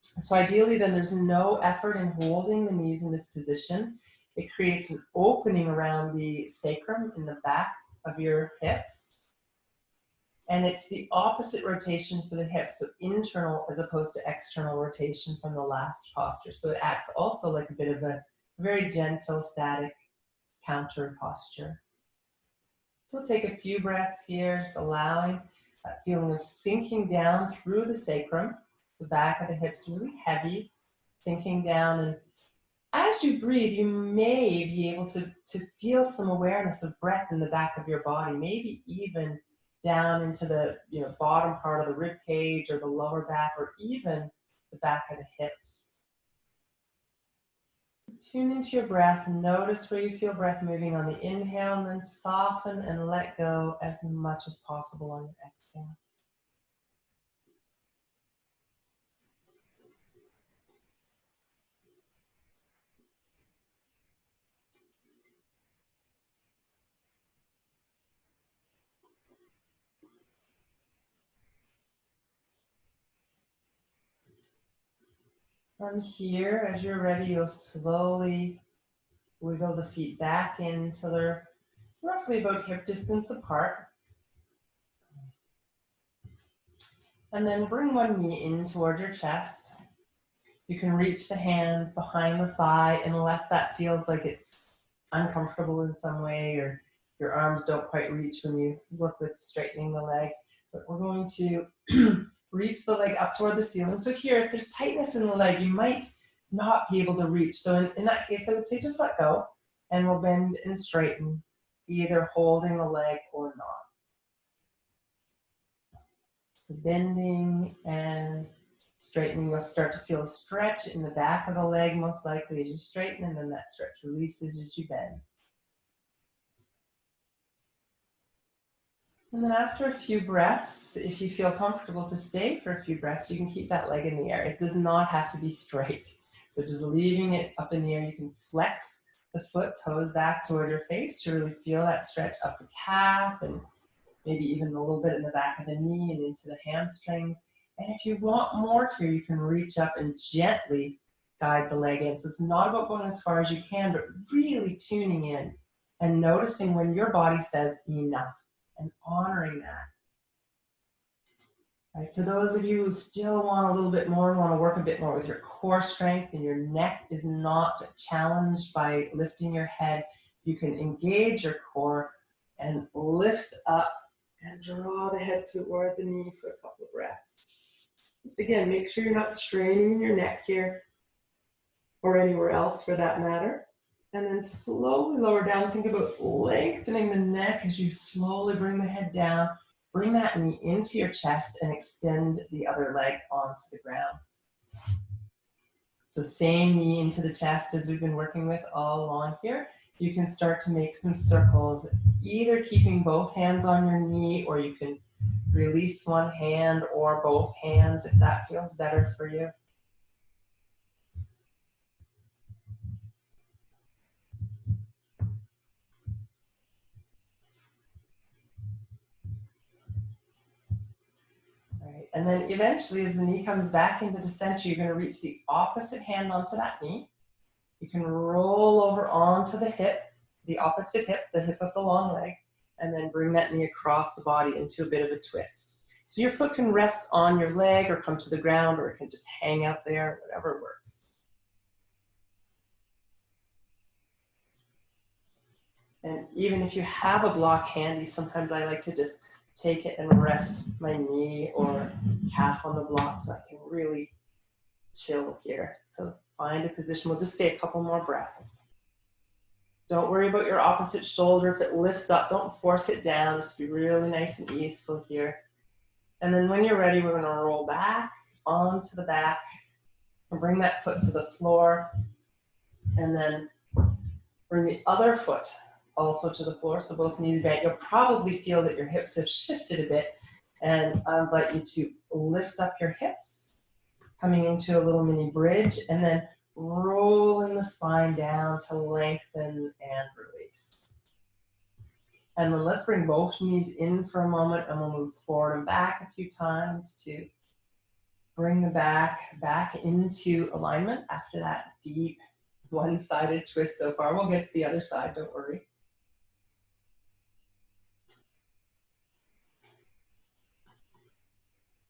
So ideally then there's no effort in holding the knees in this position. It creates an opening around the sacrum in the back of your hips. And it's the opposite rotation for the hips, so internal as opposed to external rotation from the last posture. So it acts also like a bit of a very gentle, static counter posture. So we'll take a few breaths here, just allowing that feeling of sinking down through the sacrum, the back of the hips really heavy, sinking down. And as you breathe, you may be able to feel some awareness of breath in the back of your body, maybe even down into the bottom part of the rib cage or the lower back, or even the back of the hips. Tune into your breath and notice where you feel breath moving on the inhale, and then soften and let go as much as possible on your exhale. From here, as you're ready, you'll slowly wiggle the feet back in until they're roughly about hip distance apart. And then bring one knee in toward your chest. You can reach the hands behind the thigh unless that feels like it's uncomfortable in some way, or your arms don't quite reach when you work with straightening the leg. But we're going to reach the leg up toward the ceiling. So here, if there's tightness in the leg, you might not be able to reach. So in that case, I would say just let go, and we'll bend and straighten, either holding the leg or not. So bending and straightening, you'll start to feel a stretch in the back of the leg, most likely as you straighten, and then that stretch releases as you bend. And then after a few breaths, if you feel comfortable to stay for a few breaths, you can keep that leg in the air. It does not have to be straight. So just leaving it up in the air, you can flex the foot, toes back toward your face to really feel that stretch up the calf, and maybe even a little bit in the back of the knee and into the hamstrings. And if you want more here, you can reach up and gently guide the leg in. So it's not about going as far as you can, but really tuning in and noticing when your body says enough and honoring that. Right, for those of you who still want a little bit more, want to work a bit more with your core strength and your neck is not challenged by lifting your head, you can engage your core and lift up and draw the head toward the knee for a couple of breaths. Just again, make sure you're not straining your neck here or anywhere else for that matter. And then slowly lower down. Think about lengthening the neck as you slowly bring the head down. Bring that knee into your chest and extend the other leg onto the ground. So same knee into the chest as we've been working with all along here. you can start to make some circles, either keeping both hands on your knee, or you can release one hand or both hands if that feels better for you. Right. And then eventually, as the knee comes back into the center, you're going to reach the opposite hand onto that knee. You can roll over onto the hip, the opposite hip, the hip of the long leg, and then bring that knee across the body into a bit of a twist. So your foot can rest on your leg or come to the ground, or it can just hang out there, whatever works. And even if you have a block handy, sometimes I like to just take it and rest my knee or calf on the block so I can really chill here. So find a position. We'll just stay a couple more breaths. Don't worry about your opposite shoulder. If it lifts up, don't force it down. Just be really nice and easeful here. And then when you're ready, we're going to roll back onto the back and bring that foot to the floor. And then bring the other foot also to the floor, so both knees bent. You'll probably feel that your hips have shifted a bit, and I invite you to lift up your hips, coming into a little mini bridge, and then rolling the spine down to lengthen and release. And then let's bring both knees in for a moment, and we'll move forward and back a few times to bring the back into alignment after that deep one-sided twist so far. We'll get to the other side, don't worry.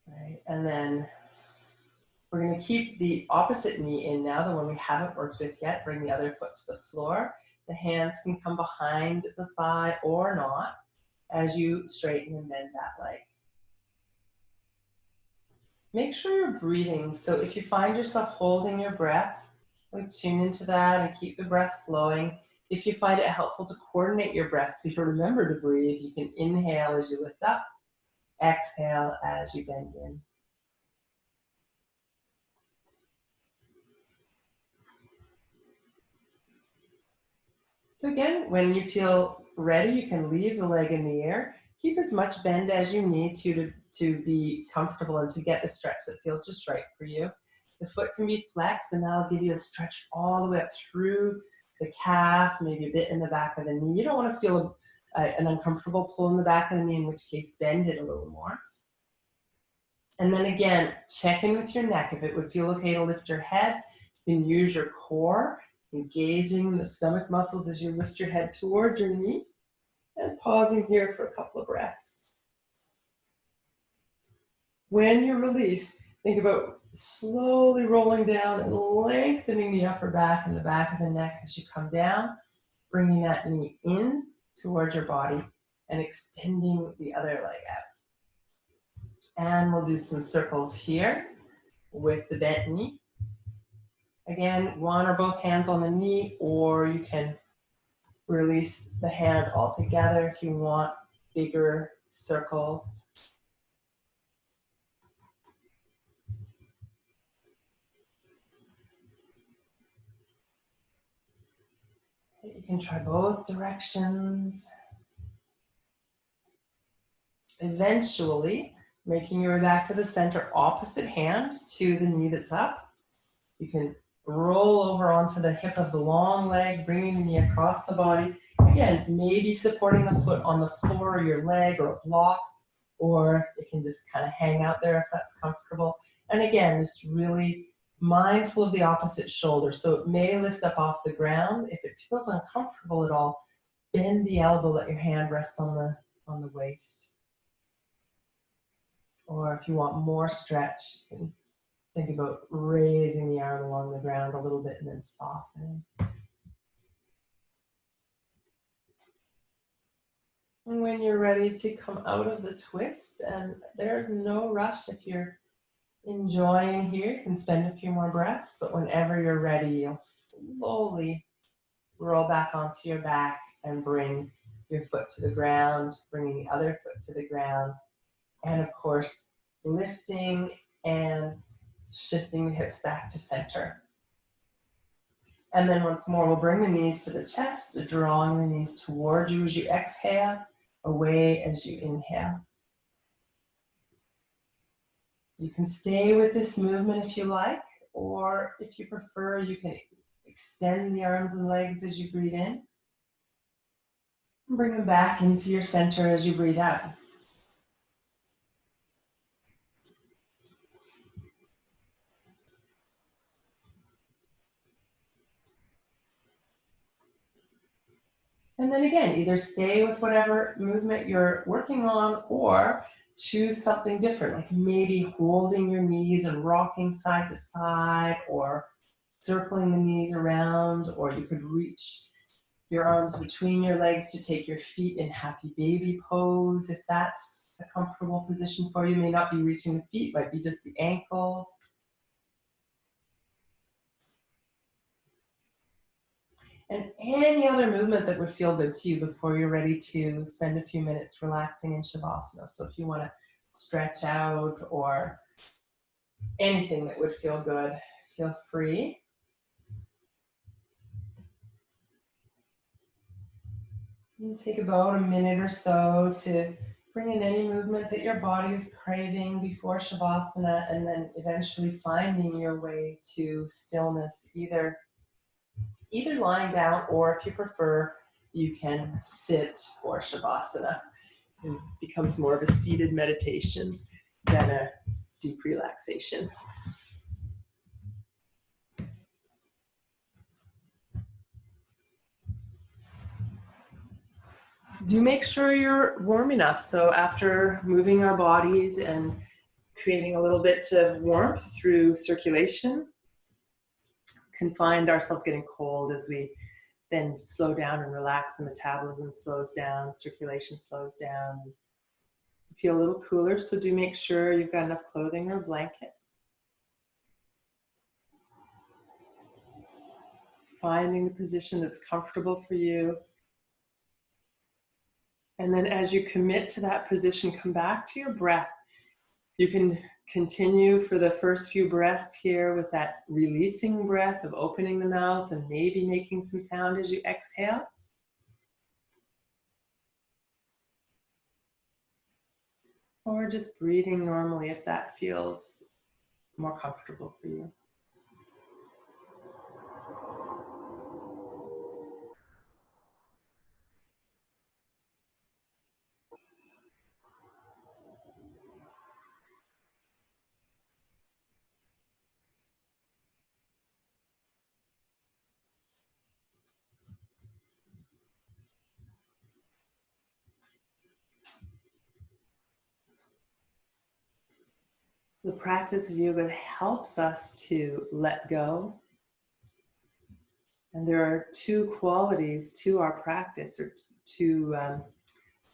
Right, and then we're going to keep the opposite knee in now, the one we haven't worked with yet. Bring the other foot to the floor. The hands can come behind the thigh or not as you straighten and bend that leg. Make sure you're breathing. So if you find yourself holding your breath, tune into that and keep the breath flowing. If you find it helpful to coordinate your breath so you remember to breathe, you can inhale as you lift up, exhale as you bend in. So again, when you feel ready, you can leave the leg in the air. Keep as much bend as you need to be comfortable and to get the stretch that feels just right for you. The foot can be flexed, and that'll give you a stretch all the way up through the calf, maybe a bit in the back of the knee. You don't want to feel an uncomfortable pull in the back of the knee, in which case bend it a little more. And then again, check in with your neck. If it would feel okay to lift your head, you can use your core, engaging the stomach muscles as you lift your head towards your knee, and pausing here for a couple of breaths. When you release, think about slowly rolling down and lengthening the upper back and the back of the neck as you come down, bringing that knee in towards your body and extending the other leg out. And we'll do some circles here with the bent knee. Again, one or both hands on the knee, or you can release the hand altogether if you want bigger circles. You can try both directions. Eventually, making your way back to the center, opposite hand to the knee that's up. You can roll over onto the hip of the long leg, bringing the knee across the body. Again, maybe supporting the foot on the floor or your leg or a block, or it can just kind of hang out there if that's comfortable. And again, just really mindful of the opposite shoulder. So it may lift up off the ground. If it feels uncomfortable at all, bend the elbow, let your hand rest on the waist. Or if you want more stretch, you can think about raising the arm along the ground a little bit and then softening. And when you're ready to come out of the twist, and there's no rush if you're enjoying here, you can spend a few more breaths, but whenever you're ready, you'll slowly roll back onto your back and bring your foot to the ground, bringing the other foot to the ground, and of course, lifting and shifting the hips back to center. And then once more, we'll bring the knees to the chest, drawing the knees toward you as you exhale, away as you inhale. You can stay with this movement if you like, or if you prefer, you can extend the arms and legs as you breathe in. And bring them back into your center as you breathe out. And then again, either stay with whatever movement you're working on or choose something different, like maybe holding your knees and rocking side to side or circling the knees around, or you could reach your arms between your legs to take your feet in happy baby pose if that's a comfortable position for you. May not be reaching the feet, might be just the ankles. And any other movement that would feel good to you before you're ready to spend a few minutes relaxing in Shavasana. So if you want to stretch out or anything that would feel good, feel free. You can take about a minute or so to bring in any movement that your body is craving before Shavasana, and then eventually finding your way to stillness, either lying down, or if you prefer, you can sit for Shavasana. It becomes more of a seated meditation than a deep relaxation. Do make sure you're warm enough. So after moving our bodies and creating a little bit of warmth through circulation, can find ourselves getting cold as we then slow down and relax. The metabolism slows down, circulation slows down. Feel a little cooler, so do make sure you've got enough clothing or a blanket. Finding the position that's comfortable for you. And then as you commit to that position, come back to your breath. You can continue for the first few breaths here with that releasing breath of opening the mouth and maybe making some sound as you exhale. Or just breathing normally if that feels more comfortable for you. The practice of yoga helps us to let go. And there are two qualities to our practice, or to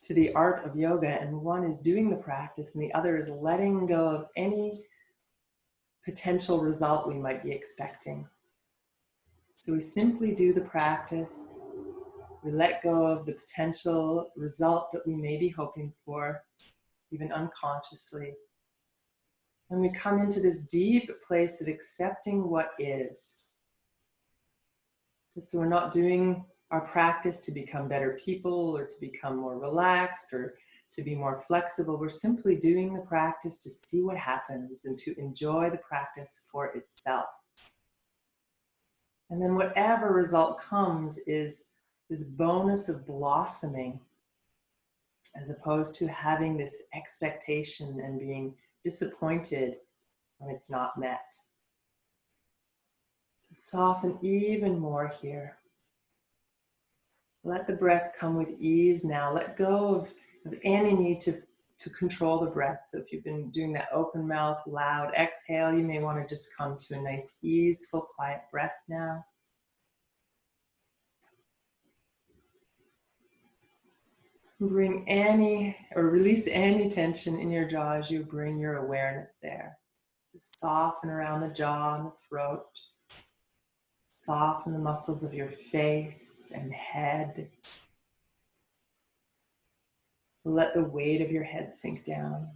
the art of yoga. And one is doing the practice, and the other is letting go of any potential result we might be expecting. So we simply do the practice. We let go of the potential result that we may be hoping for, even unconsciously. And we come into this deep place of accepting what is. So we're not doing our practice to become better people or to become more relaxed or to be more flexible. We're simply doing the practice to see what happens and to enjoy the practice for itself. And then whatever result comes is this bonus of blossoming, as opposed to having this expectation and being disappointed when it's not met. So soften even more here. Let the breath come with ease now. Let go of any need to control the breath. So if you've been doing that open mouth, loud exhale, you may want to just come to a nice, easeful, quiet breath now. Bring any, or release any tension in your jaw as you bring your awareness there. Just soften around the jaw and the throat. Soften the muscles of your face and head. Let the weight of your head sink down.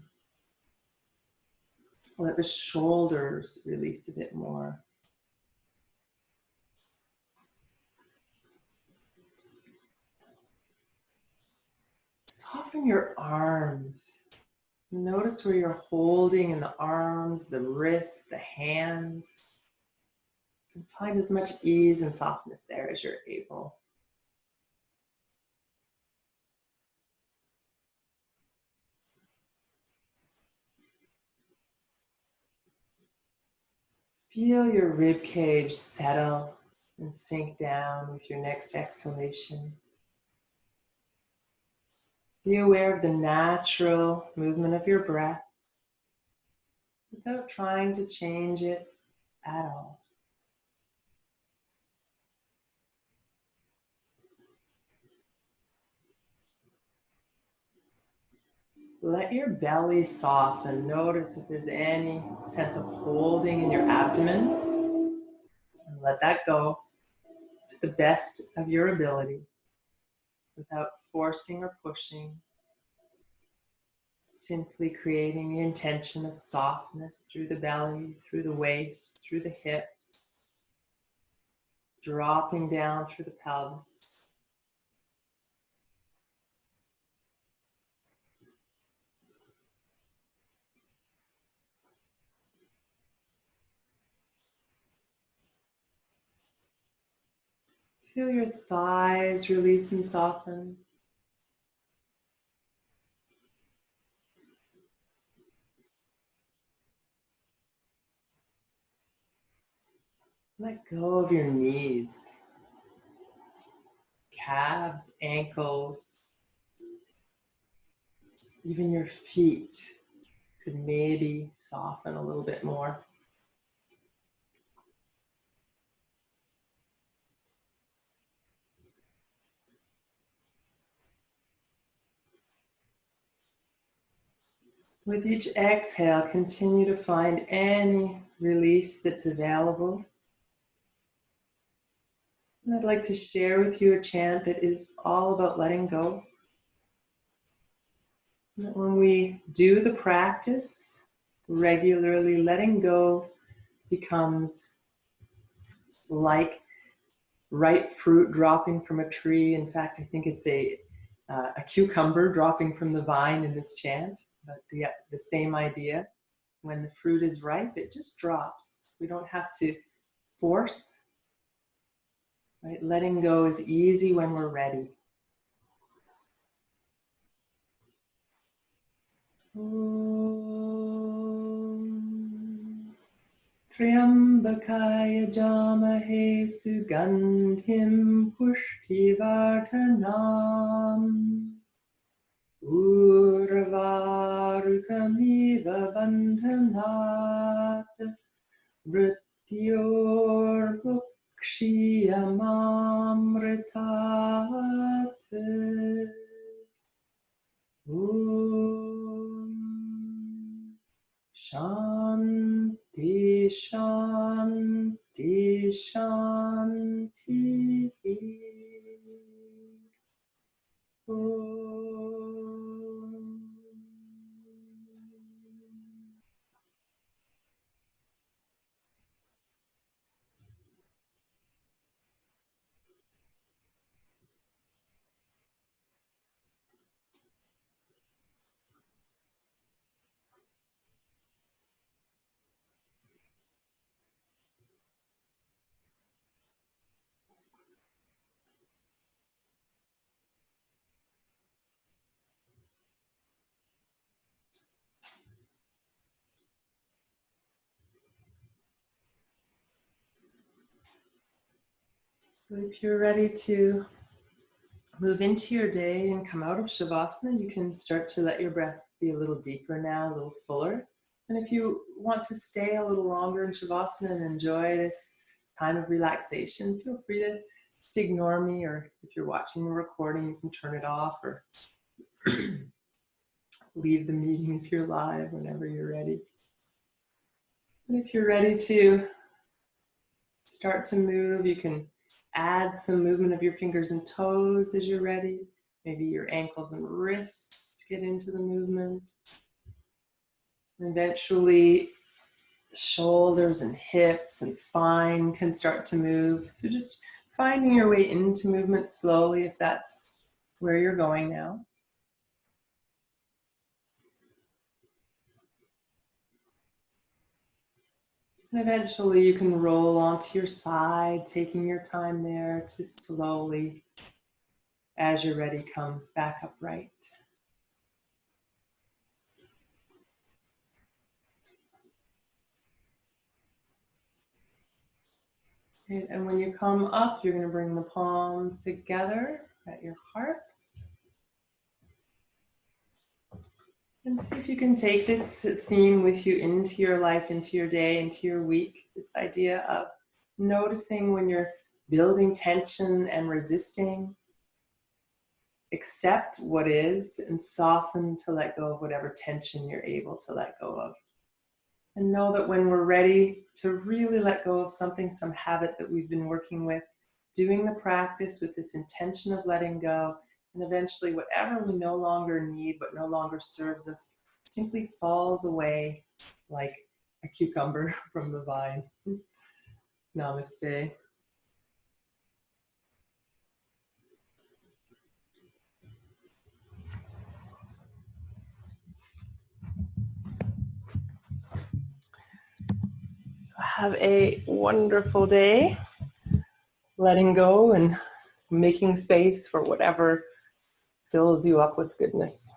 Let the shoulders release a bit more. Soften your arms. Notice where you're holding in the arms, the wrists, the hands. And find as much ease and softness there as you're able. Feel your rib cage settle and sink down with your next exhalation. Be aware of the natural movement of your breath without trying to change it at all. Let your belly soften. Notice if there's any sense of holding in your abdomen. And let that go to the best of your ability without forcing or pushing. Simply creating the intention of softness through the belly, through the waist, through the hips, dropping down through the pelvis. Feel your thighs release and soften. Let go of your knees, calves, ankles, even your feet could maybe soften a little bit more. With each exhale, continue to find any release that's available. And I'd like to share with you a chant that is all about letting go. That when we do the practice regularly, letting go becomes like ripe fruit dropping from a tree. In fact, I think it's a cucumber dropping from the vine in this chant, but the same idea. When the fruit is ripe, it just drops. We don't have to force. Right? Letting go is easy when we're ready. Triambakaya Jamahe Sugandhim Pushtivardhanam Urvarukamiva Bandhanat Mrityurmukshiyamamritat. Shanti, Shanti, Shanti. So if you're ready to move into your day and come out of Shavasana, you can start to let your breath be a little deeper now, a little fuller. And if you want to stay a little longer in Shavasana and enjoy this time of relaxation, feel free to ignore me, or if you're watching the recording, you can turn it off or leave the meeting if you're live whenever you're ready. And if you're ready to start to move, you can add some movement of your fingers and toes as you're ready. Maybe your ankles and wrists get into the movement. And eventually, shoulders and hips and spine can start to move. So just finding your way into movement slowly if that's where you're going now. And eventually you can roll onto your side, taking your time there to slowly, as you're ready, come back upright. Great. And when you come up, you're going to bring the palms together at your heart. And see if you can take this theme with you into your life, into your day, into your week. This idea of noticing when you're building tension and resisting. Accept what is and soften to let go of whatever tension you're able to let go of. And know that when we're ready to really let go of something, some habit that we've been working with, doing the practice with this intention of letting go, and eventually whatever we no longer need, what no longer serves us, simply falls away like a cucumber from the vine. Namaste. Have a wonderful day, letting go and making space for whatever fills you up with goodness.